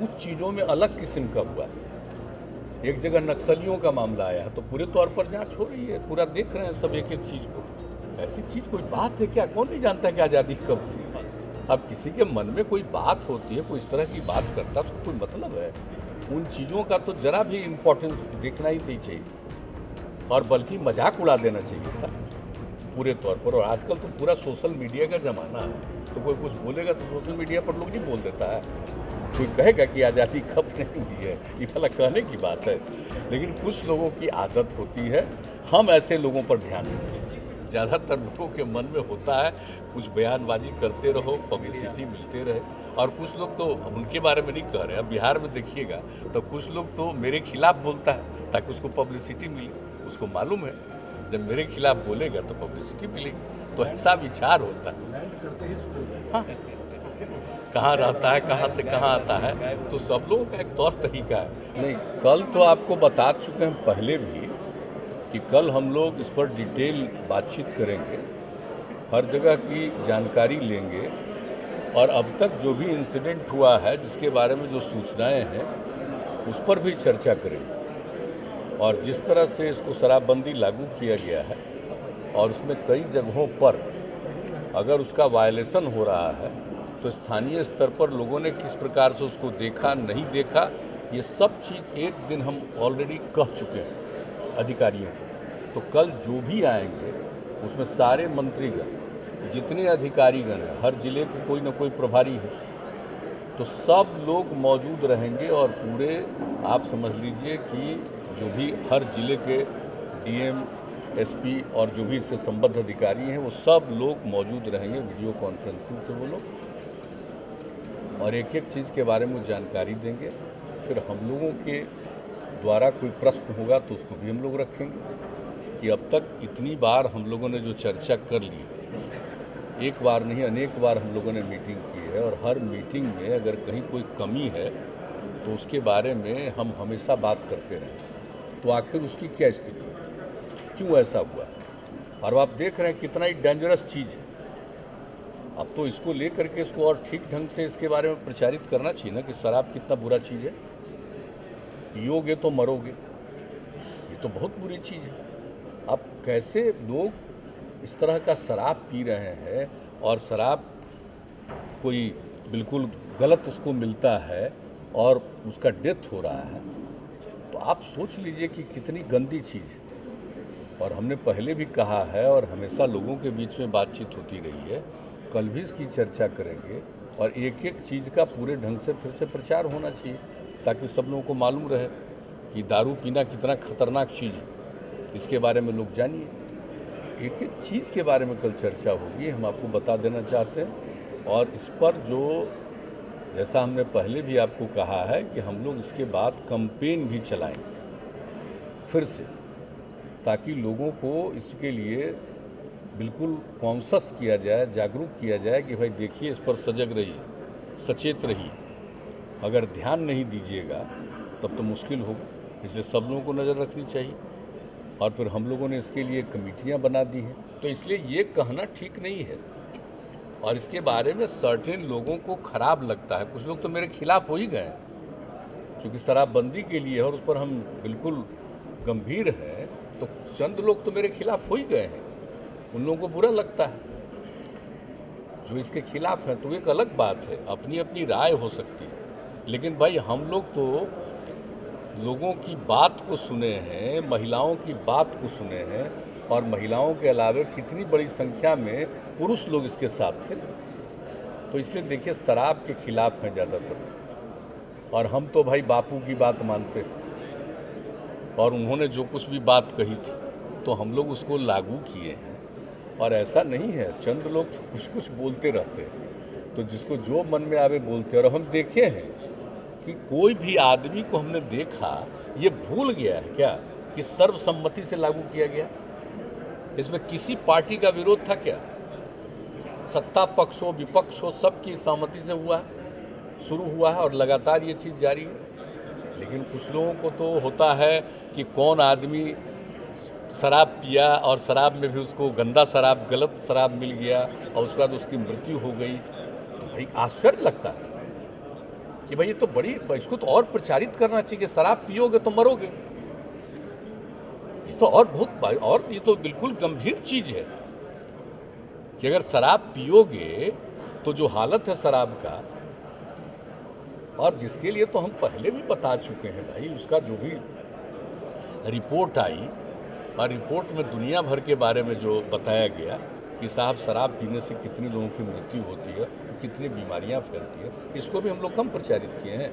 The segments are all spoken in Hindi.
कुछ चीज़ों में अलग किस्म का हुआ है। एक जगह नक्सलियों का मामला आया है तो पूरे तौर पर जांच हो रही है, पूरा देख रहे हैं सब एक एक चीज़ को। ऐसी चीज़ कोई बात है क्या? कौन नहीं जानता कि आज़ादी कब हुई? अब किसी के मन में कोई बात होती है, कोई इस तरह की बात करता तो कोई मतलब है। उन चीज़ों का तो जरा भी इम्पोर्टेंस देखना ही नहीं चाहिए और बल्कि मजाक उड़ा देना चाहिए था पूरे तौर पर। और आजकल तो पूरा सोशल मीडिया का ज़माना है, तो कोई कुछ बोलेगा तो सोशल मीडिया पर लोग नहीं बोल देता है। कोई कहेगा कि आज़ादी कब नहीं हुई है, ये भला कहने की बात है। लेकिन कुछ लोगों की आदत होती है, हम ऐसे लोगों पर ध्यान देते हैं। ज़्यादातर लोगों के मन में होता है कुछ बयानबाजी करते रहो, पब्लिसिटी मिलते रहे। और कुछ लोग तो उनके बारे में नहीं कह रहे, अब बिहार में देखिएगा तो कुछ लोग तो मेरे खिलाफ बोलता है ताकि उसको पब्लिसिटी मिले। उसको मालूम है जब मेरे खिलाफ बोलेगा तो पब्लिसिटी मिलेगी, तो ऐसा विचार होता है। हाँ, कहाँ रहता है, कहाँ से कहाँ आता है, तो सब लोगों का एक तौर तरीका है। नहीं, कल तो आपको बता चुके हैं पहले भी कि कल हम लोग इस पर डिटेल बातचीत करेंगे, हर जगह की जानकारी लेंगे और अब तक जो भी इंसिडेंट हुआ है जिसके बारे में जो सूचनाएं हैं उस पर भी चर्चा करेंगे। और जिस तरह से इसको शराबबंदी लागू किया गया है और उसमें कई जगहों पर अगर उसका वायलेशन हो रहा है तो स्थानीय स्तर पर लोगों ने किस प्रकार से उसको देखा नहीं देखा, ये सब चीज़ एक दिन हम ऑलरेडी कह चुके हैं अधिकारियों को। तो कल जो भी आएंगे उसमें सारे मंत्रीगण, जितने अधिकारीगण हैं, हर जिले के कोई ना कोई प्रभारी है, तो सब लोग मौजूद रहेंगे। और पूरे आप समझ लीजिए कि जो भी हर जिले के डीएम, एसपी और जो भी इससे संबद्ध अधिकारी हैं वो सब लोग मौजूद रहेंगे वीडियो कॉन्फ्रेंसिंग से वो लोग, और एक एक चीज़ के बारे में जानकारी देंगे। फिर हम लोगों के द्वारा कोई प्रश्न होगा तो उसको भी हम लोग रखेंगे कि अब तक इतनी बार हम लोगों ने जो चर्चा कर ली है, एक बार नहीं अनेक बार हम लोगों ने मीटिंग की है, और हर मीटिंग में अगर कहीं कोई कमी है तो उसके बारे में हम हमेशा बात करते रहे। तो आखिर उसकी क्या स्थिति है, क्यों ऐसा हुआ, और आप देख रहे हैं कितना ही डेंजरस चीज़ है। अब तो इसको लेकर के इसको और ठीक ढंग से इसके बारे में प्रचारित करना चाहिए ना कि शराब कितना बुरा चीज़ है, पियोगे तो मरोगे, ये तो बहुत बुरी चीज़ है। अब कैसे लोग इस तरह का शराब पी रहे हैं और शराब कोई बिल्कुल गलत उसको मिलता है और उसका डेथ हो रहा है, तो आप सोच लीजिए कि कितनी गंदी चीज़ है। और हमने पहले भी कहा है और हमेशा लोगों के बीच में बातचीत होती रही है, कल भी इसकी चर्चा करेंगे और एक एक चीज़ का पूरे ढंग से फिर से प्रचार होना चाहिए ताकि सब लोगों को मालूम रहे कि दारू पीना कितना खतरनाक चीज़ है, इसके बारे में लोग जानिए। एक एक चीज़ के बारे में कल चर्चा होगी, हम आपको बता देना चाहते हैं। और इस पर जो जैसा हमने पहले भी आपको कहा है कि हम लोग इसके बाद कैंपेन भी चलाएंगे फिर से, ताकि लोगों को इसके लिए बिल्कुल कॉन्शस किया जाए, जागरूक किया जाए कि भाई देखिए इस पर सजग रहिए, सचेत रहिए। अगर ध्यान नहीं दीजिएगा तब तो मुश्किल होगा, इसलिए सब लोगों को नज़र रखनी चाहिए। और फिर हम लोगों ने इसके लिए कमेटियां बना दी हैं, तो इसलिए ये कहना ठीक नहीं है। और इसके बारे में सर्टेन लोगों को खराब लगता है, कुछ लोग तो मेरे खिलाफ हो ही गए क्योंकि शराबबंदी के लिए और उस पर हम बिल्कुल गंभीर हैं, तो चंद लोग तो मेरे खिलाफ हो ही गए हैं। उन लोगों को बुरा लगता है जो इसके खिलाफ है, तो एक अलग बात है, अपनी अपनी राय हो सकती है। लेकिन भाई हम लोग तो लोगों की बात को सुने हैं, महिलाओं की बात को सुने हैं, और महिलाओं के अलावे कितनी बड़ी संख्या में पुरुष लोग इसके साथ थे। तो इसलिए देखिए शराब के खिलाफ हैं ज़्यादातर, और हम तो भाई बापू की बात मानते हैं, और उन्होंने जो कुछ भी बात कही थी तो हम लोग उसको लागू किए हैं। और ऐसा नहीं है, चंद लोग तो कुछ कुछ बोलते रहते हैं, तो जिसको जो मन में आवे बोलते हैं। और हम देखे हैं कि कोई भी आदमी को हमने देखा ये भूल गया है क्या कि सर्वसम्मति से लागू किया गया, इसमें किसी पार्टी का विरोध था क्या? सत्ता पक्ष हो विपक्ष हो सबकी सहमति से हुआ है, शुरू हुआ है और लगातार ये चीज़ जारी है। लेकिन कुछ लोगों को तो होता है कि कौन आदमी शराब पिया और शराब में भी उसको गंदा शराब, गलत शराब मिल गया और उसके बाद उसकी मृत्यु हो गई, तो भाई आश्चर्य लगता है। कि भाई ये तो बड़ी, इसको तो और प्रचारित करना चाहिए कि शराब पियोगे तो मरोगे। ये तो और बहुत, और ये तो बिल्कुल गंभीर चीज है कि अगर शराब पियोगे तो जो हालत है शराब का, और जिसके लिए तो हम पहले भी बता चुके हैं भाई, उसका जो भी रिपोर्ट आई और रिपोर्ट में दुनिया भर के बारे में जो बताया गया कि साहब शराब पीने से कितने लोगों की मृत्यु होती है, कितनी बीमारियां फैलती हैं, इसको भी हम लोग कम प्रचारित किए हैं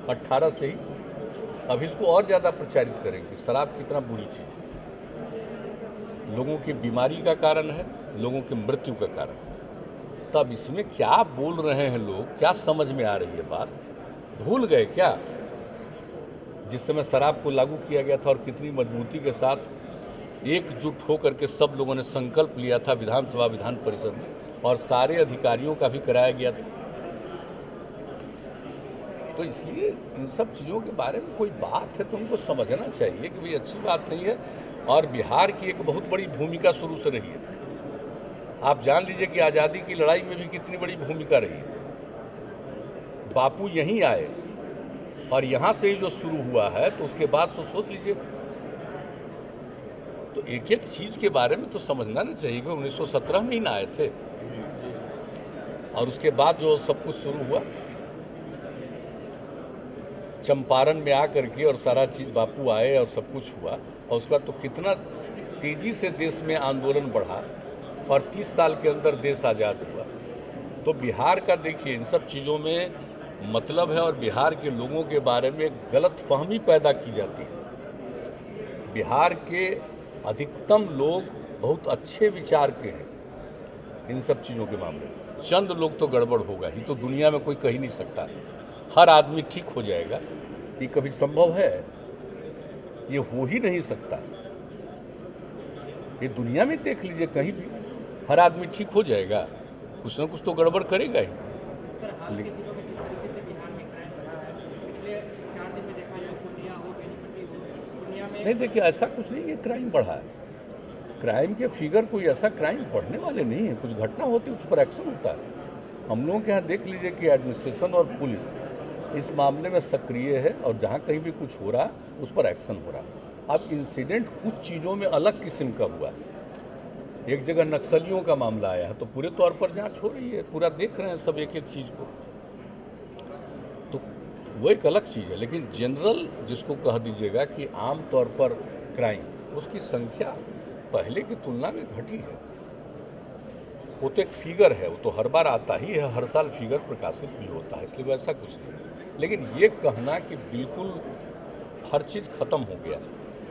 18 से ही। अब इसको और ज़्यादा प्रचारित करेंगे, शराब कितना बुरी चीज़ है, लोगों की बीमारी का कारण है, लोगों की मृत्यु का कारण है। तब इसमें क्या बोल रहे हैं लोग, क्या समझ में आ रही है बात, भूल गए क्या जिस समय शराब को लागू किया गया था और कितनी मजबूती के साथ एकजुट होकर के सब लोगों ने संकल्प लिया था विधानसभा विधान परिषद में, और सारे अधिकारियों का भी कराया गया था। तो इसलिए इन सब चीज़ों के बारे में कोई बात है तो उनको समझना चाहिए कि भाई अच्छी बात नहीं है। और बिहार की एक बहुत बड़ी भूमिका शुरू से रही है। आप जान लीजिए कि आज़ादी की लड़ाई में भी कितनी बड़ी भूमिका रही है। बापू यहीं आए और यहाँ से ही जो शुरू हुआ है, तो उसके बाद तो सोच लीजिए, तो एक एक चीज़ के बारे में तो समझना नहीं चाहिए कि 1917 में ही ना आए थे, और उसके बाद जो सब कुछ शुरू हुआ चंपारण में आकर के, और सारा चीज़ बापू आए और सब कुछ हुआ, और उसका तो कितना तेज़ी से देश में आंदोलन बढ़ा और 30 साल के अंदर देश आज़ाद हुआ। तो बिहार का देखिए इन सब चीज़ों में मतलब है, और बिहार के लोगों के बारे में गलतफहमी पैदा की जाती है। बिहार के अधिकतम लोग बहुत अच्छे विचार के हैं इन सब चीज़ों के मामले में। चंद लोग तो गड़बड़ होगा ही, तो दुनिया में कोई कह ही नहीं सकता हर आदमी ठीक हो जाएगा, ये कभी संभव है? ये हो ही नहीं सकता। ये दुनिया में देख लीजिए, कहीं भी हर आदमी ठीक हो जाएगा, कुछ ना कुछ तो गड़बड़ करेगा ही। नहीं देखिए, ऐसा कुछ नहीं है क्राइम बढ़ा है। क्राइम के फिगर कोई ऐसा क्राइम बढ़ने वाले नहीं है। कुछ घटना होती है उस पर एक्शन होता है। हम लोगों के यहाँ देख लीजिए कि एडमिनिस्ट्रेशन और पुलिस इस मामले में सक्रिय है, और जहाँ कहीं भी कुछ हो रहा है उस पर एक्शन हो रहा है। अब इंसिडेंट कुछ चीज़ों में अलग किस्म का हुआ है। एक जगह नक्सलियों का मामला आया है, तो पूरे तौर पर जांच हो रही है, पूरा देख रहे हैं सब एक एक चीज़ को, तो वो एक अलग चीज़ है। लेकिन जनरल जिसको कह दीजिएगा कि आम तौर पर क्राइम, उसकी संख्या पहले की तुलना में घटी है। वो तो एक फिगर है, वो तो हर बार आता ही है, हर साल फिगर प्रकाशित भी होता है, इसलिए वैसा कुछ नहीं। लेकिन ये कहना कि बिल्कुल हर चीज़ खत्म हो गया,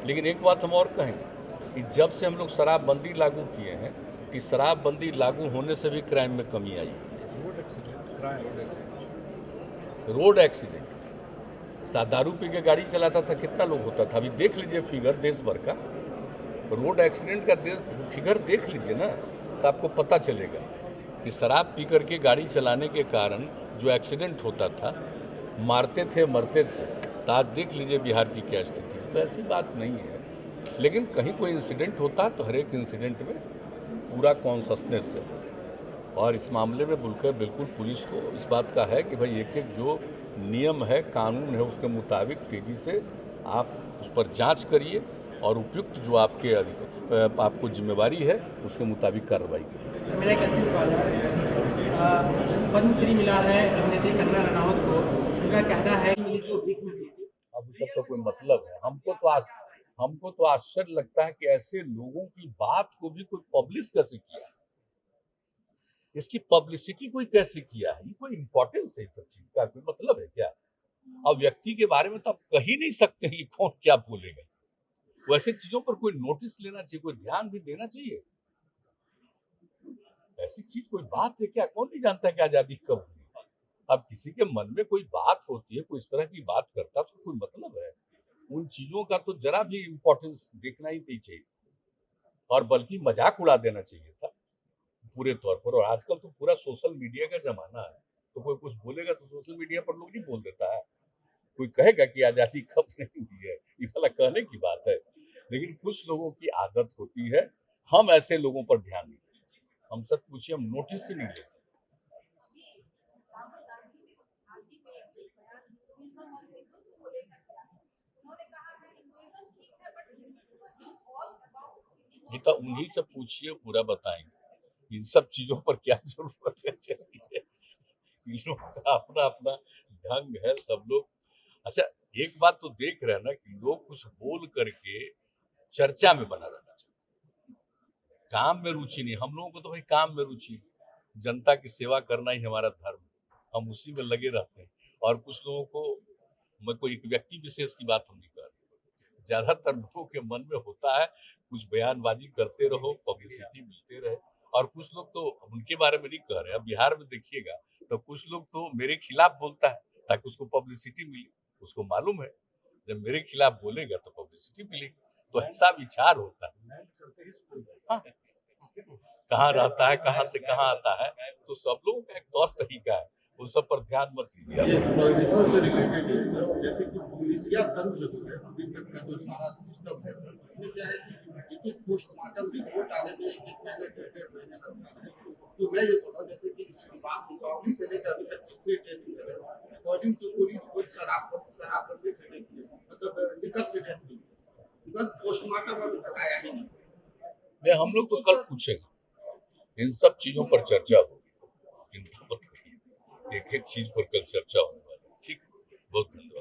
लेकिन एक बात हम और कहेंगे कि जब से हम लोग शराबबंदी लागू किए हैं, कि शराबबंदी लागू होने से भी क्राइम में कमी आई। रोड एक्सीडेंट, दारू पी के गाड़ी चलाता था कितना लोग होता था। अभी देख लीजिए फिगर देश भर का, रोड एक्सीडेंट का फिगर देख लीजिए ना, तो आपको पता चलेगा कि शराब पी करके गाड़ी चलाने के कारण जो एक्सीडेंट होता था, मारते थे मरते थे। तो आज देख लीजिए बिहार की क्या स्थिति है। तो ऐसी बात नहीं है, लेकिन कहीं कोई इंसिडेंट होता है तो हर एक इंसिडेंट में पूरा कॉन्शसनेस है। और इस मामले में बिल्कुल पुलिस को इस बात का है कि भाई एक एक जो नियम है, कानून है, उसके मुताबिक तेज़ी से आप उस पर जांच करिए, और उपयुक्त जो आपको जिम्मेवारी है उसके मुताबिक कार्रवाई करिए। मेरा एक अंतिम सवाल है, पद्मश्री मिला है अभिनेत्री कंगना रनावत को, उनका कहना है कि मिली तो भीख में दी थी। अब उस सबका कोई मतलब है? हमको तो आश्चर्य लगता है कि ऐसे लोगों की बात को भी कोई पब्लिश कैसे किया, इसकी पब्लिसिटी कोई कैसे किया है? ये कोई इंपॉर्टेंस है? इस सब चीज का कोई मतलब है क्या? अब व्यक्ति के बारे में तो आप कह ही नहीं सकते कि कौन क्या बोलेगा। वैसे चीजों पर कोई नोटिस लेना चाहिए, कोई ध्यान भी देना चाहिए। ऐसी चीज कोई बात है क्या? कौन नहीं जानता है कि आजादी कब हुई? अब किसी के मन में कोई बात होती है, कोई इस तरह की बात करता है, तो कोई मतलब है? उन चीजों का तो जरा भी इम्पोर्टेंस देखना ही नहीं चाहिए, और बल्कि मजाक उड़ा देना चाहिए था पूरे तौर पर। और आजकल तो पूरा सोशल मीडिया का जमाना है, तो कोई कुछ बोलेगा तो सोशल मीडिया पर लोग नहीं बोल देता है। कोई कहेगा कि आजादी कब नहीं हुई है, ये वाला कहने की बात है। लेकिन कुछ लोगों की आदत होती है, हम ऐसे लोगों पर ध्यान नहीं देते। हम सब पूछिए, हम नोटिस ही नहीं लेते। ये तो उन्हीं से पूछिए, पूरा बताएंगे इन सब चीजों पर क्या जरूरत है चलिए। इन लोगों का अपना अपना ढंग है सब लोग। अच्छा, एक बात तो देख रहे हैं ना कि लोग कुछ बोल करके चर्चा में बना रहना चाहिए, काम में रुचि नहीं। हम लोगों को तो भाई काम में रुचि है। जनता की सेवा करना ही हमारा धर्म है, हम उसी में लगे रहते हैं। और कुछ लोगों को, मैं कोई एक व्यक्ति विशेष की बात हम नहीं कर रहे, ज्यादातर लोगों के मन में होता है कुछ बयानबाजी करते रहो, पब्लिसिटी मिलते रहे। और कुछ लोग तो उनके बारे में नहीं कह रहे, अब बिहार में देखिएगा तो कुछ लोग तो मेरे खिलाफ बोलता है ताकि उसको पब्लिसिटी मिले। उसको मालूम है जब मेरे खिलाफ बोलेगा तो पब्लिसिटी मिलेगी, तो ऐसा विचार होता है। हाँ, कहाँ रहता है, कहाँ से कहाँ आता है, तो सब लोगों का एक तौर तरीका है, उन सब पर ध्यान मत दीजिए। ये प्रोहिबिशन से रिलेटेड है सर, जैसे कि पुलिसिया तंत्र जो है अभी तक का जो सारा सिस्टम है सर, उसमें क्या है कि एक एक पोस्टमार्टम रिपोर्ट आने में एक एक महीने डेढ़ महीने लगता है। तो मैं ये बोल रहा हूँ जैसे कि बात दीपावली से लेकर अभी तक जितने डेथ हुए हैं, अकॉर्डिंग टू पुलिस कोई शराबबंदी से डेथ हुई, मतलब लिकर से डेथ हुई, बिकॉज पोस्टमार्टम अभी तक आया ही नहीं। हम लोग तो कल पूछेंगे, इन सब चीजों पर चर्चा होगी, चिंता मत करिए, एक एक चीज पर कल चर्चा होने वाली है। ठीक, बहुत धन्यवाद।